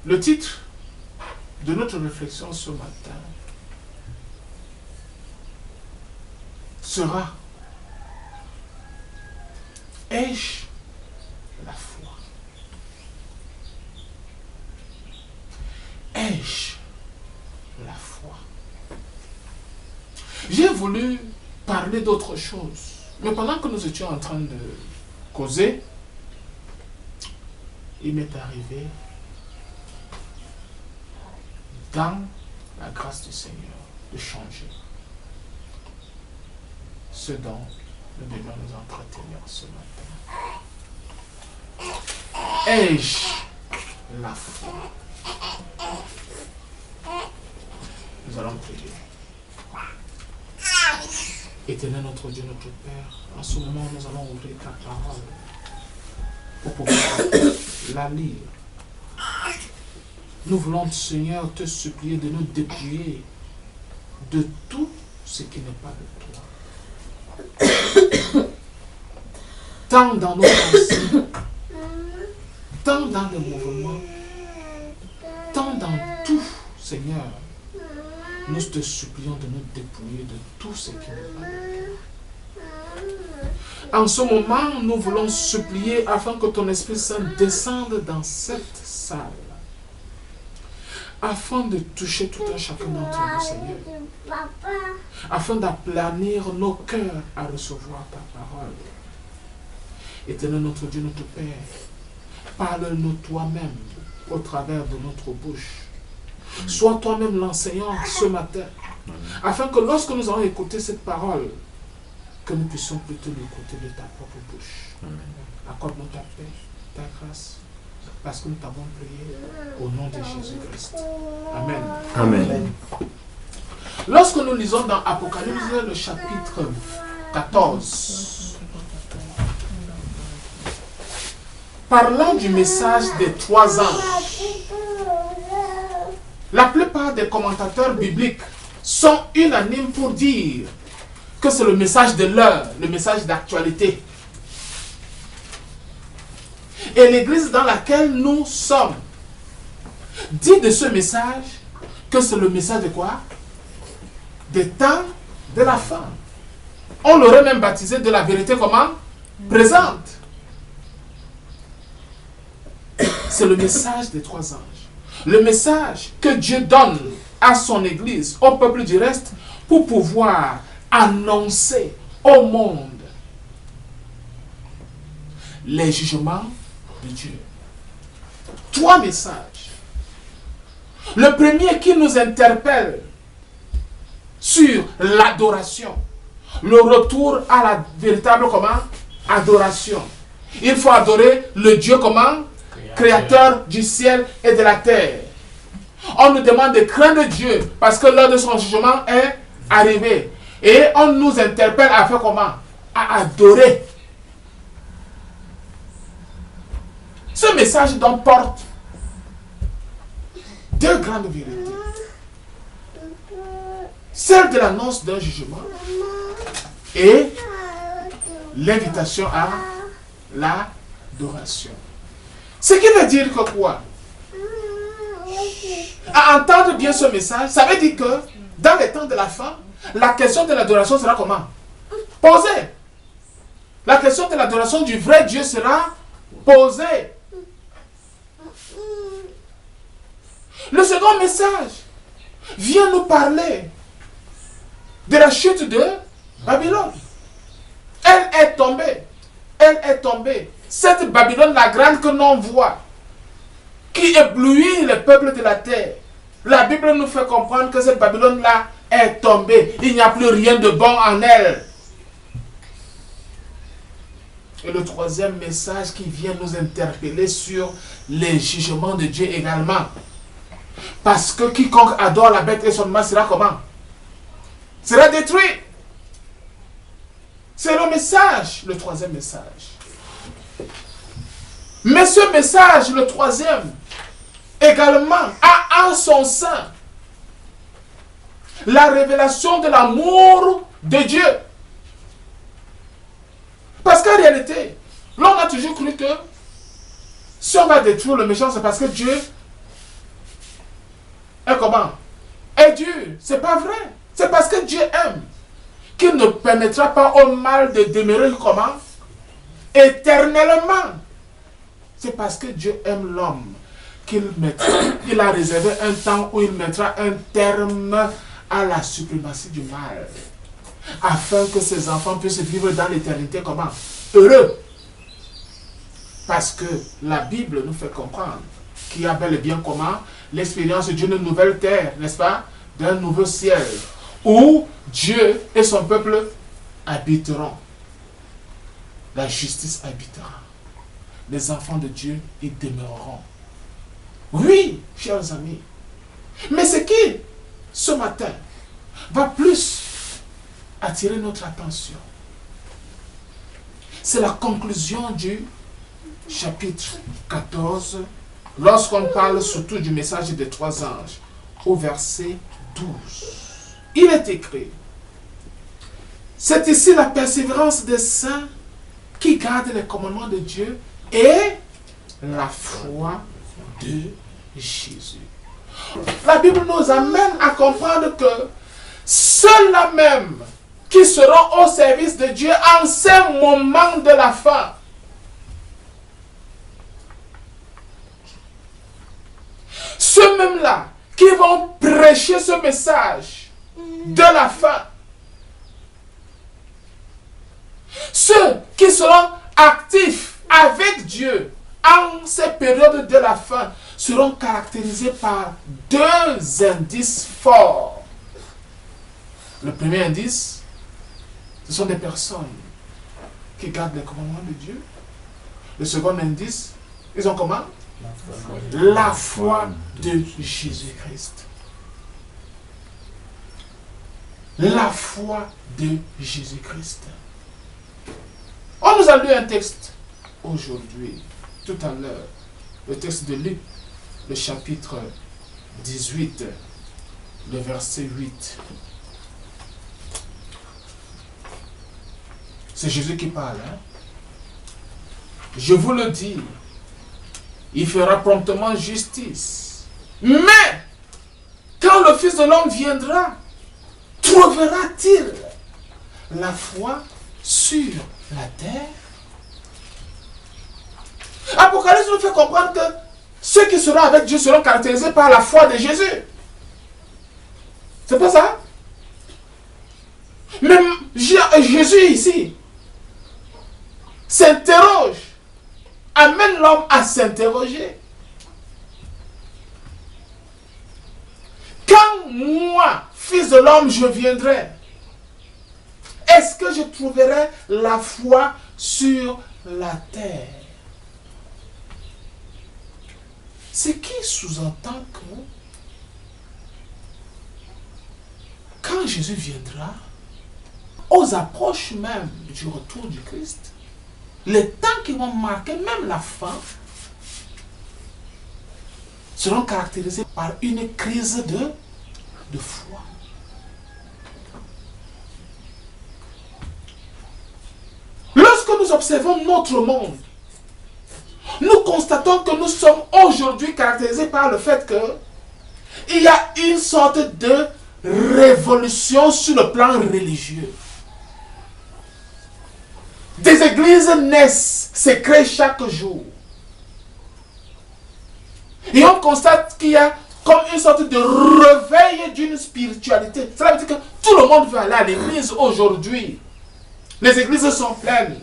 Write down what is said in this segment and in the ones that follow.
Le titre de notre réflexion ce matin sera: ai-je la foi? Ai-je la foi? J'ai voulu parler d'autre chose, mais pendant que nous étions en train de causer, il m'est arrivé, dans la grâce du Seigneur, de changer ce dont nous devons nous entretenir ce matin. Ai-je la foi? Nous allons prier. Éternel notre Dieu, notre Père, en ce moment nous allons ouvrir ta parole pour pouvoir la lire. Nous voulons, Seigneur, te supplier de nous dépouiller de tout ce qui n'est pas de toi. Tant dans nos pensées, tant dans le mouvement, tant dans tout, Seigneur, nous te supplions de nous dépouiller de tout ce qui n'est pas de toi. En ce moment, nous voulons supplier afin que ton Esprit Saint descende dans cette salle, afin de toucher tout un chacun d'entre nous, Seigneur, afin d'aplanir nos cœurs à recevoir ta parole. Éternel notre Dieu, notre Père, parle-nous toi-même au travers de notre bouche. Sois toi-même l'enseignant ce matin, afin que lorsque nous allons écouter cette parole, que nous puissions plutôt l'écouter de ta propre bouche. Accorde-nous ta paix, ta grâce, parce que nous t'avons prié au nom de Jésus-Christ. Amen. Amen. Lorsque nous lisons dans Apocalypse, le chapitre 14, parlant du message des 3 anges, la plupart des commentateurs bibliques sont unanimes pour dire que c'est le message de l'heure, le message d'actualité. Et l'église dans laquelle nous sommes dit de ce message que c'est le message de quoi? Des temps de la fin. On l'aurait même baptisé de la vérité comment? Présente. C'est le message des 3 anges. Le message que Dieu donne à son église, au peuple du reste, pour pouvoir annoncer au monde les jugements de Dieu. 3 messages. Le premier qui nous interpelle sur l'adoration, le retour à la véritable comment? Adoration. Il faut adorer le Dieu comment? Créateur du ciel et de la terre. On nous demande de craindre Dieu parce que l'heure de son jugement est arrivée. Et on nous interpelle à faire comment? À adorer. Ce message donc porte 2 grandes vérités. Celle de l'annonce d'un jugement et l'invitation à l'adoration. Ce qui veut dire que quoi? À entendre bien ce message, ça veut dire que dans les temps de la fin, la question de l'adoration sera comment? Posée. La question de l'adoration du vrai Dieu sera posée. Le second message vient nous parler de la chute de Babylone. Elle est tombée. Elle est tombée. Cette Babylone, la grande que l'on voit, qui éblouit les peuples de la terre. La Bible nous fait comprendre que cette Babylone-là est tombée. Il n'y a plus rien de bon en elle. Et le troisième message qui vient nous interpeller sur les jugements de Dieu également. Parce que quiconque adore la bête et son mât sera comment? Sera détruit. C'est le message, le troisième message. Mais ce message, le troisième, également, a en son sein la révélation de l'amour de Dieu. Parce qu'en réalité, l'on a toujours cru que si on va détruire le méchant, c'est parce que Dieu comment? Est dur. C'est pas vrai. C'est parce que Dieu aime qu'il ne permettra pas au mal de demeurer comment? Éternellement. C'est parce que Dieu aime l'homme qu'il a réservé un temps où il mettra un terme à la suprématie du mal, afin que ses enfants puissent vivre dans l'éternité comment? Heureux. Parce que la Bible nous fait comprendre qu'il y a bel et bien comment? L'expérience d'une nouvelle terre, n'est-ce pas? D'un nouveau ciel, où Dieu et son peuple habiteront. La justice habitera. Les enfants de Dieu y demeureront. Oui, chers amis. Mais ce qui, ce matin, va plus attirer notre attention, c'est la conclusion du chapitre 14, lorsqu'on parle surtout du message des 3 anges, au verset 12. Il est écrit, c'est ici la persévérance des saints qui gardent les commandements de Dieu et la foi de Jésus. La Bible nous amène à comprendre que ceux-là même qui seront au service de Dieu en ces moments de la fin, ceux mêmes-là qui vont prêcher ce message de la fin, ceux qui seront actifs avec Dieu en ces périodes de la fin seront caractérisés par 2 indices forts. Le premier indice, ce sont des personnes qui gardent les commandements de Dieu. Le second indice, ils ont comment? La foi de Jésus-Christ. La foi de Jésus-Christ. On nous a lu un texte aujourd'hui, tout à l'heure, le texte de Luc, le chapitre 18, le verset 8. C'est Jésus qui parle. Hein? Je vous le dis, il fera promptement justice. Mais, quand le Fils de l'homme viendra, trouvera-t-il la foi sur la terre? Apocalypse nous fait comprendre que ceux qui seront avec Dieu seront caractérisés par la foi de Jésus. C'est pas ça? Même Jésus ici s'interroge, amène l'homme à s'interroger. Quand moi, Fils de l'homme, je viendrai, est-ce que je trouverai la foi sur la terre? Ce qui sous-entend que quand Jésus viendra, aux approches même du retour du Christ, les temps qui vont marquer même la fin seront caractérisés par une crise de foi. Lorsque nous observons notre monde, nous constatons que nous sommes aujourd'hui caractérisés par le fait que il y a une sorte de révolution sur le plan religieux. Des églises naissent, se créent chaque jour. Et on constate qu'il y a comme une sorte de réveil d'une spiritualité. Cela veut dire que tout le monde veut aller à l'église aujourd'hui. Les églises sont pleines.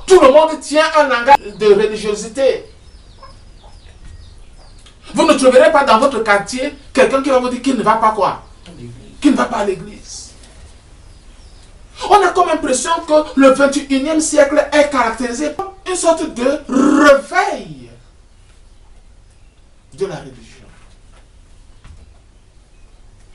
Tout le monde tient un langage de religiosité. Vous ne trouverez pas dans votre quartier quelqu'un qui va vous dire qu'il ne va pas quoi? Qu'il ne va pas à l'église. On a comme impression que le 21e siècle est caractérisé par une sorte de réveil de la religion.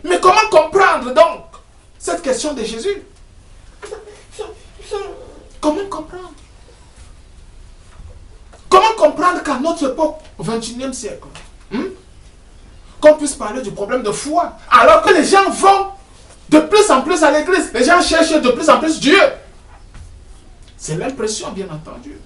Mais comment comprendre donc cette question de Jésus? Comment comprendre? Comment comprendre qu'à notre époque, au 21e siècle, qu'on puisse parler du problème de foi, alors que les gens vont de plus en plus à l'église, les gens cherchent de plus en plus Dieu. C'est l'impression, bien entendu.